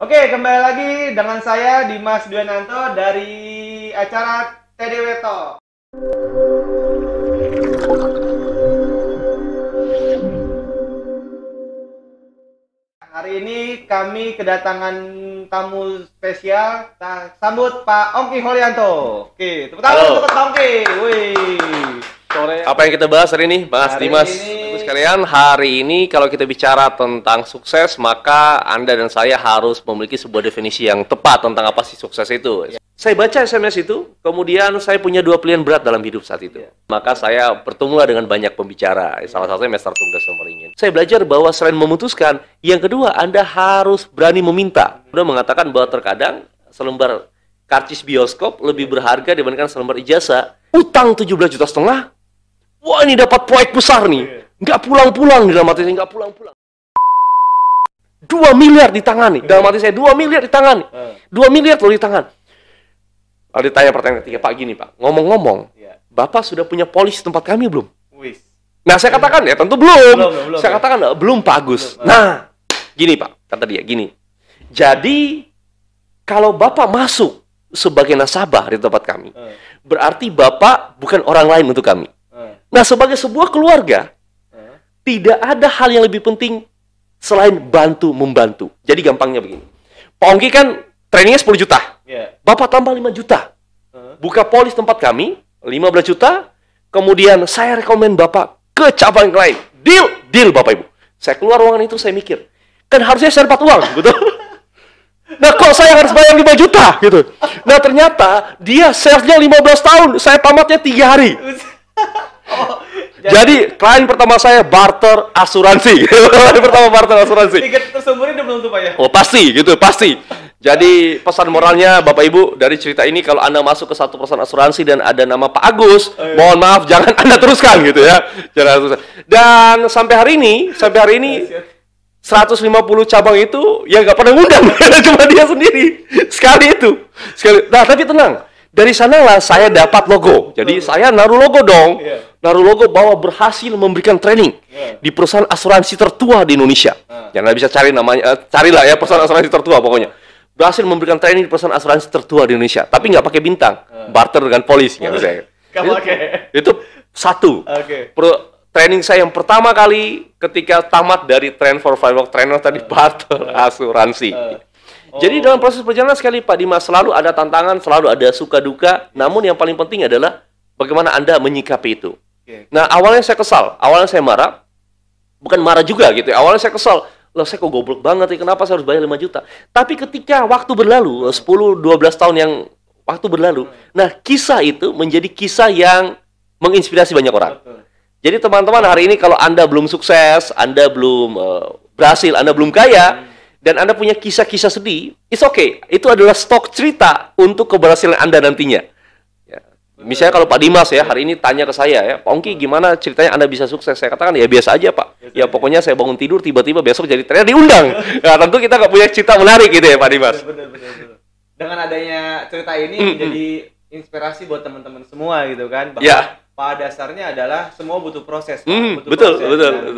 Oke, kembali lagi dengan saya Dimas Dwiananto dari acara TDW Talk. Hari ini kami kedatangan tamu spesial. Sambut Pak Ongki Holyanto. Oke, tepuk tangan untuk Pak Ongki. Wih. Sore. Apa yang kita bahas hari ini, Mas Dimas? Bagus sekalian, hari ini kalau kita bicara tentang sukses, maka Anda dan saya harus memiliki sebuah definisi yang tepat tentang apa sih sukses itu. Ya. Saya baca SMS itu, kemudian saya punya dua pilihan berat dalam hidup saat itu. Ya. Maka saya bertemu dengan banyak pembicara, salah satunya Mr. Tungdas Someringin. Saya belajar bahwa selain memutuskan, yang kedua Anda harus berani meminta. Sudah mengatakan bahwa terkadang selembar karcis bioskop lebih berharga dibandingkan selembar ijazah. Utang 17,5 juta. Wah, ini dapat proyek besar nih. Nggak pulang-pulang dalam hati saya, nggak pulang-pulang. 2 miliar ditangani. Dalam hati saya, 2 miliar ditangani. 2 miliar loh di tangan. Lalu ditanya pertanyaan ketiga, Pak, gini Pak. Ngomong-ngomong, Bapak sudah punya polis tempat kami belum? Nah, saya katakan, ya tentu belum. Saya katakan, belum Pak Agus. Nah, gini Pak, kata dia, gini. Jadi, kalau Bapak masuk sebagai nasabah di tempat kami, berarti Bapak bukan orang lain untuk kami. Nah, sebagai sebuah keluarga, tidak ada hal yang lebih penting selain bantu-membantu. Jadi gampangnya begini. Pak Ongki kan trainingnya 10 juta. Bapak tambah 5 juta. Buka polis tempat kami, 15 juta. Kemudian saya rekomen Bapak ke cabang lain. Deal Bapak Ibu. Saya keluar ruangan itu, saya mikir. Kan harusnya saya dapat uang, betul? Nah, kok saya harus bayar 5 juta? Gitu. Nah, ternyata dia salesnya 15 tahun. Saya tamatnya 3 hari. Jadi klien pertama saya barter asuransi. Klien pertama barter asuransi. Tiket tersumburin udah belum tuh Pak ya? Oh pasti, gitu pasti. Jadi pesan moralnya Bapak Ibu dari cerita ini, kalau Anda masuk ke satu perusahaan asuransi dan ada nama Pak Agus, mohon maaf jangan Anda teruskan gitu ya. Jangan teruskan. Dan sampai hari ini 150 cabang itu ya nggak pernah ngundang, cuma dia sendiri sekali itu. Nah tapi tenang. Dari sanalah saya dapat logo. Jadi saya naruh logo dong. Naruh logo bahwa berhasil memberikan training di perusahaan asuransi tertua di Indonesia. Jangan bisa cari namanya, carilah ya perusahaan asuransi tertua pokoknya. Berhasil memberikan training di perusahaan asuransi tertua di Indonesia. Tapi nggak pakai bintang. Barter dengan polis. Itu satu. Training saya yang pertama kali ketika tamat dari Train for Firework Trainer tadi barter asuransi. Jadi dalam proses perjalanan sekali Pak Dimas selalu ada tantangan, selalu ada suka duka. Namun yang paling penting adalah bagaimana Anda menyikapi itu. Nah awalnya saya kesal, awalnya saya marah, bukan marah juga gitu. Awalnya saya kesal, loh saya kok goblok banget ya, kenapa saya harus bayar 5 juta? Tapi ketika waktu berlalu, 10-12 tahun yang waktu berlalu, nah kisah itu menjadi kisah yang menginspirasi banyak orang. Jadi teman-teman hari ini kalau Anda belum sukses, Anda belum berhasil, Anda belum kaya, dan Anda punya kisah-kisah sedih, it's okay. Itu adalah stok cerita untuk keberhasilan Anda nantinya. Ya. Misalnya kalau Pak Dimas ya, hari ini tanya ke saya ya, Pak Ongki gimana ceritanya Anda bisa sukses? Saya katakan ya biasa aja Pak. Ya pokoknya saya bangun tidur, tiba-tiba besok jadi trainer diundang. Nah, tentu kita nggak punya cerita menarik gitu ya Pak Dimas. Betul. Dengan adanya cerita ini menjadi inspirasi buat teman-teman semua gitu kan. Bahwa pada dasarnya adalah semua butuh proses, Pak. Betul.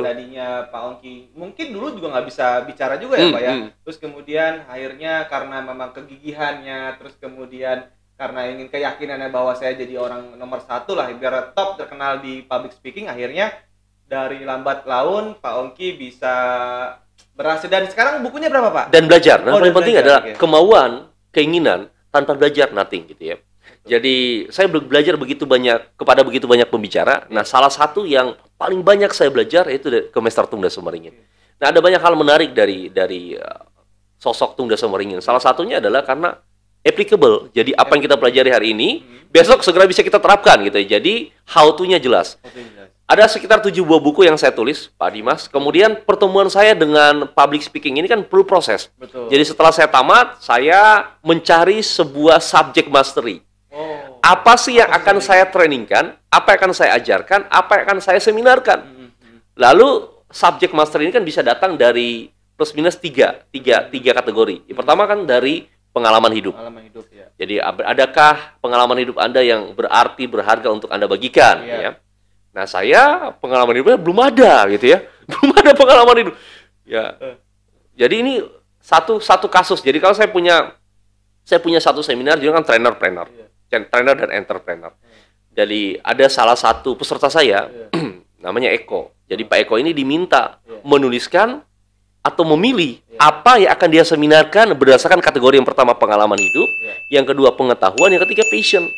Tadinya Pak Ongki mungkin dulu juga nggak bisa bicara juga ya Pak ya. Terus kemudian akhirnya karena memang kegigihannya, terus kemudian karena ingin keyakinannya bahwa saya jadi orang nomor 1 lah, biar top terkenal di public speaking, akhirnya dari lambat laun Pak Ongki bisa berhasil. Dan sekarang bukunya berapa Pak? Dan belajar. Nah, paling penting adalah kemauan, keinginan tanpa belajar nothing gitu ya. Jadi saya belajar kepada begitu banyak pembicara. Nah, salah satu yang paling banyak saya belajar yaitu ke Mr. Tungdas Someringin. Nah, ada banyak hal menarik dari sosok Tungdas Someringin. Salah satunya adalah karena applicable. Jadi apa yang kita pelajari hari ini, besok segera bisa kita terapkan gitu ya. Jadi how to-nya jelas. Ada sekitar 7 buah buku yang saya tulis, Pak Dimas. Kemudian pertemuan saya dengan public speaking ini kan perlu proses. Jadi setelah saya tamat, saya mencari sebuah subject mastery. Apa sih yang akan saya trainingkan, apa yang akan saya ajarkan, apa yang akan saya seminarkan. Lalu subject master ini kan bisa datang dari plus minus tiga kategori. Yang pertama kan dari pengalaman hidup. Jadi adakah pengalaman hidup Anda yang berarti, berharga untuk Anda bagikan? Ya? Nah saya pengalaman hidupnya belum ada gitu ya. Belum ada pengalaman hidup. Ya. Jadi ini satu kasus. Jadi kalau saya punya satu seminar juga kan trainer dan entrepreneur. Jadi ada salah satu peserta saya namanya Eko. Jadi Pak Eko ini diminta menuliskan atau memilih apa yang akan dia seminarkan berdasarkan kategori yang pertama pengalaman hidup, yang kedua pengetahuan, yang ketiga passion.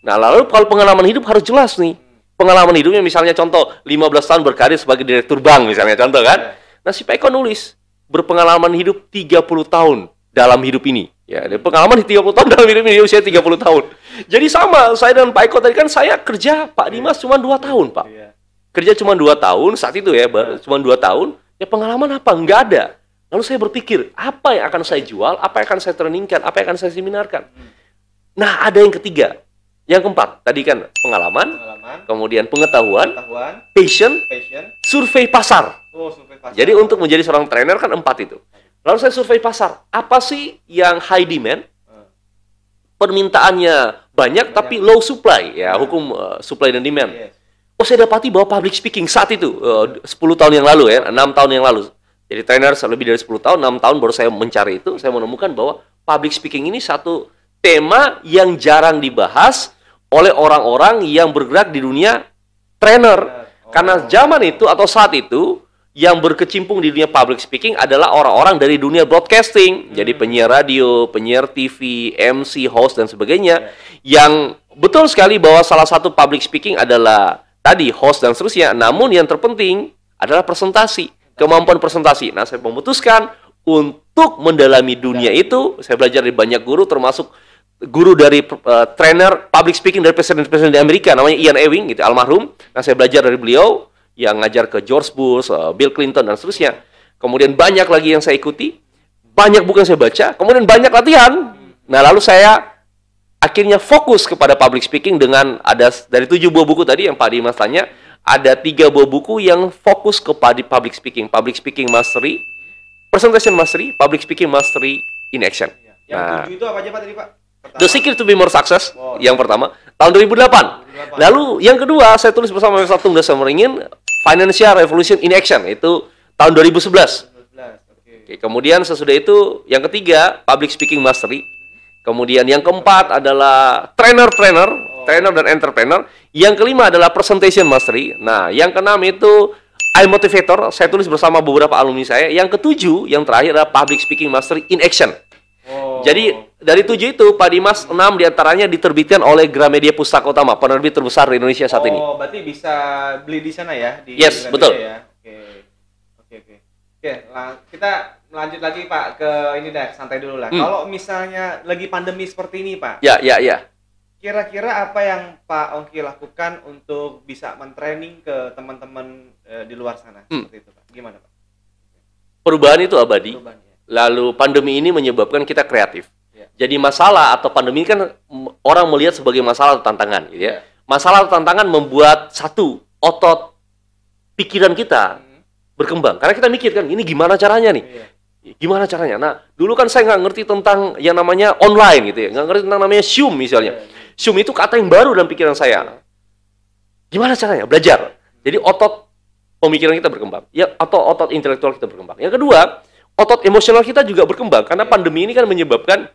Nah, lalu kalau pengalaman hidup harus jelas nih. Pengalaman hidupnya misalnya contoh 15 tahun berkarir sebagai direktur bank misalnya contoh kan. Nah, si Pak Eko nulis berpengalaman hidup 30 tahun dalam hidup ini. Ya, ada pengalaman di 30 tahun dalam hidup ini, usia 30 tahun. Jadi sama, saya dan Pak Eko tadi kan saya kerja, Pak Dimas cuma 2 tahun, Pak. Kerja cuma 2 tahun saat itu ya, cuma 2 tahun. Ya pengalaman apa? Enggak ada. Lalu saya berpikir, apa yang akan saya jual, apa yang akan saya trainingkan, apa yang akan saya seminarkan. Nah, ada yang ketiga. Yang keempat, tadi kan pengalaman, kemudian pengetahuan, passion, survei pasar. Survei pasar. Jadi untuk menjadi seorang trainer kan 4 itu. Lalu saya survei pasar. Apa sih yang high demand? Permintaannya banyak tapi low supply. Ya, hukum supply dan demand. Oh, saya dapati bahwa public speaking saat itu, 10 tahun yang lalu ya, 6 tahun yang lalu. Jadi trainer lebih dari 10 tahun, 6 tahun baru saya mencari itu, saya menemukan bahwa public speaking ini satu tema yang jarang dibahas oleh orang-orang yang bergerak di dunia trainer. Karena zaman itu atau saat itu yang berkecimpung di dunia public speaking adalah orang-orang dari dunia broadcasting. Jadi penyiar radio, penyiar TV, MC, host dan sebagainya. Yang betul sekali bahwa salah satu public speaking adalah tadi host dan seterusnya. Namun yang terpenting adalah presentasi, kemampuan presentasi. Nah, saya memutuskan untuk mendalami dunia itu. Saya belajar dari banyak guru, termasuk guru dari trainer public speaking dari presiden-presiden di Amerika, namanya Ian Ewing, gitu, almarhum. Nah, saya belajar dari beliau, yang ngajar ke George Bush, Bill Clinton, dan seterusnya. Kemudian banyak lagi yang saya ikuti, banyak buku yang saya baca, kemudian banyak latihan. Nah, lalu saya akhirnya fokus kepada public speaking dengan ada dari 7 buah buku tadi yang Pak Dimas tanya, ada 3 buah buku yang fokus kepada public speaking mastery, presentation mastery, public speaking mastery in action. Yang 7 itu apa aja Pak tadi Pak? Pertama. The Secret to be More Success, yang pertama, tahun 2008. Lalu yang kedua, saya tulis bersama Mr. Tunggal Semeringin, Financial Revolution in Action, itu tahun 2011. Oke, kemudian sesudah itu, yang ketiga, Public Speaking Mastery. Kemudian yang keempat adalah trainer dan entrepreneur. Yang kelima adalah Presentation Mastery. Nah, yang keenam itu I Motivator, saya tulis bersama beberapa alumni saya. Yang ketujuh, yang terakhir adalah Public Speaking Mastery in Action. Jadi dari 7 itu, Pak Dimas, 6 diantaranya diterbitkan oleh Gramedia Pustaka Utama, penerbit terbesar di Indonesia saat ini. Oh, berarti bisa beli di sana ya? Di yes, Gramedia, betul. Ya? Oke, kita lanjut lagi Pak ke ini deh, santai dulu lah. Kalau misalnya lagi pandemi seperti ini Pak. Ya. Kira-kira apa yang Pak Ongki lakukan untuk bisa mentraining ke teman-teman di luar sana? Seperti itu Pak. Gimana Pak? Perubahan itu abadi. Lalu pandemi ini menyebabkan kita kreatif. Jadi masalah atau pandemi kan orang melihat sebagai masalah atau tantangan, gitu ya. Masalah atau tantangan membuat satu otot pikiran kita berkembang. Karena kita mikir kan, ini gimana caranya nih? Gimana caranya? Nah, dulu kan saya nggak ngerti tentang yang namanya online gitu ya, nggak ngerti tentang namanya Zoom misalnya. Zoom itu kata yang baru dalam pikiran saya. Gimana caranya? Belajar. Jadi otot pemikiran kita berkembang, ya, atau otot intelektual kita berkembang. Yang kedua, otot emosional kita juga berkembang karena pandemi ini kan menyebabkan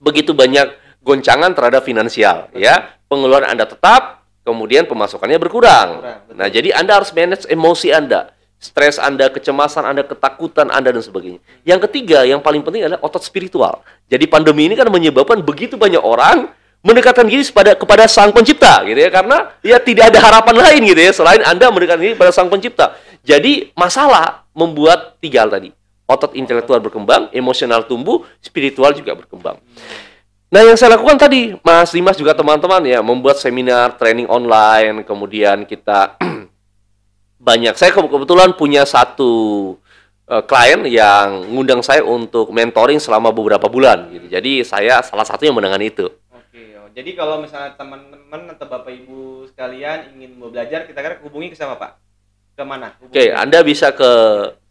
begitu banyak goncangan terhadap finansial, ya. Pengeluaran Anda tetap, kemudian pemasukannya berkurang. Nah, jadi Anda harus manage emosi Anda, stres Anda, kecemasan Anda, ketakutan Anda dan sebagainya. Yang ketiga, yang paling penting adalah otot spiritual. Jadi pandemi ini kan menyebabkan begitu banyak orang mendekatkan diri kepada Sang Pencipta, gitu ya, karena ya tidak ada harapan lain gitu ya selain Anda mendekatkan diri pada Sang Pencipta. Jadi masalah membuat 3 hal tadi. Otot intelektual berkembang, emosional tumbuh, spiritual juga berkembang. Nah, yang saya lakukan tadi, Mas Dimas juga teman-teman ya, membuat seminar, training online, kemudian kita banyak. Saya kebetulan punya satu klien yang ngundang saya untuk mentoring selama beberapa bulan gitu. Jadi saya salah satu yang menangani itu. Oke, jadi kalau misalnya teman-teman atau Bapak Ibu sekalian ingin mau belajar, kita kan hubungi ke siapa Pak? Ke mana? Oke, Anda bisa ke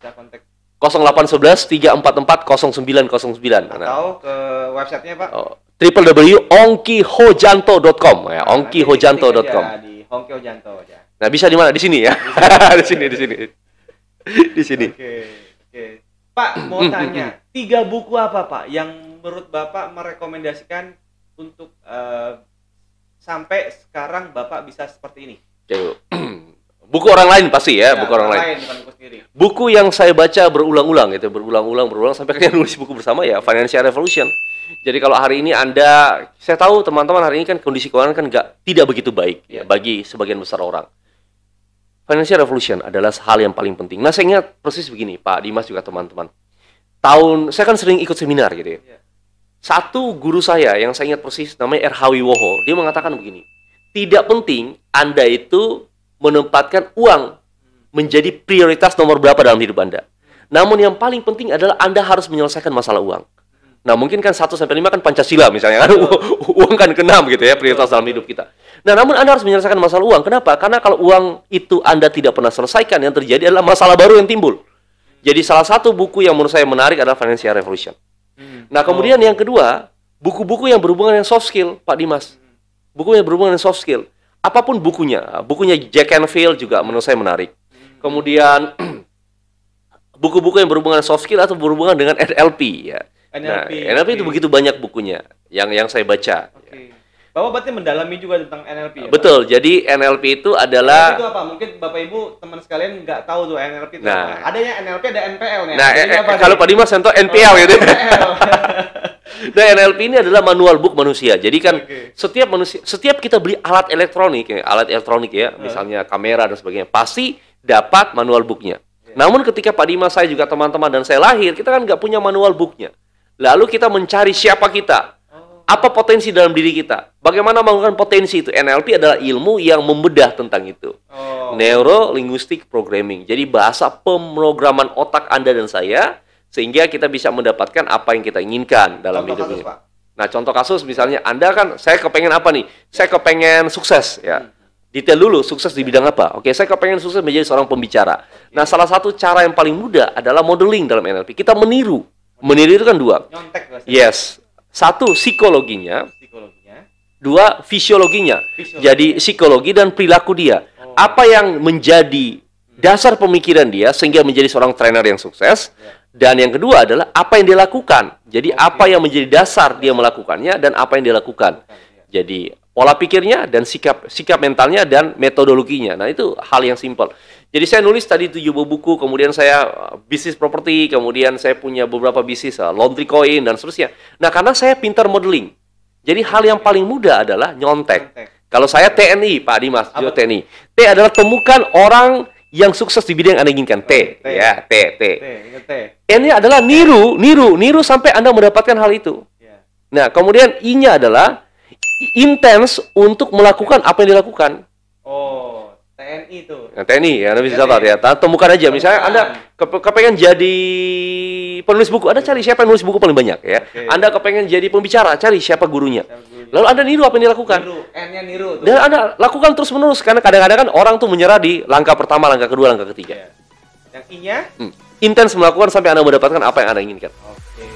kontak 0811 344 0909 atau ke websitenya Pak? www.ongkihojanto.com ya, ongkihojanto.com. Di Ongki Hojanto aja. Nah, bisa di mana? Di sini ya. Di sini. Di sini. Oke. Pak, mau tanya, 3 buku apa Pak yang menurut Bapak merekomendasikan untuk sampai sekarang Bapak bisa seperti ini? Buku orang lain pasti ya, buku orang lain. Bukan buku sendiri. Buku yang saya baca berulang-ulang gitu, berulang-ulang sampai kalian nulis buku bersama ya, Financial Revolution. Jadi kalau hari ini saya tahu teman-teman hari ini kan kondisi keuangan kan tidak begitu baik ya bagi sebagian besar orang. Financial Revolution adalah hal yang paling penting. Nah, saya ingat persis begini, Pak Dimas juga teman-teman. Saya kan sering ikut seminar gitu ya. Satu guru saya yang saya ingat persis namanya R. Wiwoho, dia mengatakan begini, tidak penting Anda itu menempatkan uang menjadi prioritas nomor berapa dalam hidup Anda. Namun yang paling penting adalah Anda harus menyelesaikan masalah uang. Nah, mungkin kan 1 sampai 5 kan Pancasila misalnya kan. Uang kan ke-6 gitu ya, prioritas dalam hidup kita. Nah, namun Anda harus menyelesaikan masalah uang. Kenapa? Karena kalau uang itu Anda tidak pernah selesaikan, yang terjadi adalah masalah baru yang timbul. Jadi salah satu buku yang menurut saya menarik adalah Financial Revolution. Nah, kemudian yang kedua, buku-buku yang berhubungan dengan soft skill, Pak Dimas. Buku yang berhubungan dengan soft skill. Apapun bukunya Jack Canfield juga menurut saya menarik. Kemudian buku-buku yang berhubungan dengan soft skill atau berhubungan dengan NLP ya. NLP itu begitu banyak bukunya yang saya baca. Okay. Bapak berarti mendalami juga tentang NLP ya? Betul. Pak? Jadi NLP itu adalah NLP itu apa? Mungkin Bapak Ibu teman sekalian nggak tahu tuh NLP itu apa. Adanya NLP ada NPL nih. Nah, kalau Pak Dimas contoh NPL gitu. Nah, NLP ini adalah manual book manusia. Jadi kan setiap kita beli alat elektronik ya, misalnya kamera dan sebagainya, pasti dapat manual booknya. Namun ketika Pak Dimas, saya juga teman-teman dan saya lahir, kita kan nggak punya manual booknya. Lalu kita mencari siapa kita, apa potensi dalam diri kita, bagaimana menggunakan potensi itu. NLP adalah ilmu yang membedah tentang itu. Neuro Linguistic Programming. Jadi bahasa pemrograman otak Anda dan saya, sehingga kita bisa mendapatkan apa yang kita inginkan dalam hidup ini. Nah, contoh kasus misalnya saya kepengen apa nih? Saya kepengen sukses ya. Detail dulu, sukses di bidang apa? Oke, saya kepengen sukses menjadi seorang pembicara. Nah, salah satu cara yang paling mudah adalah modeling dalam NLP. Kita meniru. Meniru itu kan 2. Nyontek bahasa. Yes. 1, psikologinya. 2, fisiologinya. Jadi psikologi dan perilaku dia. Apa yang menjadi dasar pemikiran dia sehingga menjadi seorang trainer yang sukses. Dan yang kedua adalah apa yang dia lakukan. Jadi apa yang menjadi dasar dia melakukannya dan apa yang dia lakukan. Jadi pola pikirnya dan sikap mentalnya dan metodologinya. Nah, itu hal yang simpel. Jadi saya nulis tadi 7 buku, kemudian saya bisnis properti, kemudian saya punya beberapa bisnis laundry coin dan seterusnya. Nah, karena saya pintar modeling. Jadi hal yang paling mudah adalah nyontek. Kalau saya TNI, Pak Dimas, juga TNI. T adalah temukan orang yang sukses di bidang yang Anda inginkan. T. N-nya adalah niru sampai Anda mendapatkan hal itu. Nah, kemudian I-nya adalah intens untuk melakukan apa yang dilakukan. TNI itu. Nah, TNI ya, Anda bisa catat ya. Temukan aja. Misalnya Anda kepengen jadi penulis buku, Anda cari siapa yang nulis buku paling banyak ya. Anda kepengen jadi pembicara, cari siapa gurunya. Lalu Anda niru apa yang dilakukan. N-nya niru. Dan Anda lakukan terus-menerus karena kadang-kadang kan orang tuh menyerah di langkah pertama, langkah kedua, langkah ketiga. Yang I-nya? Intens melakukan sampai Anda mendapatkan apa yang Anda inginkan. Oke.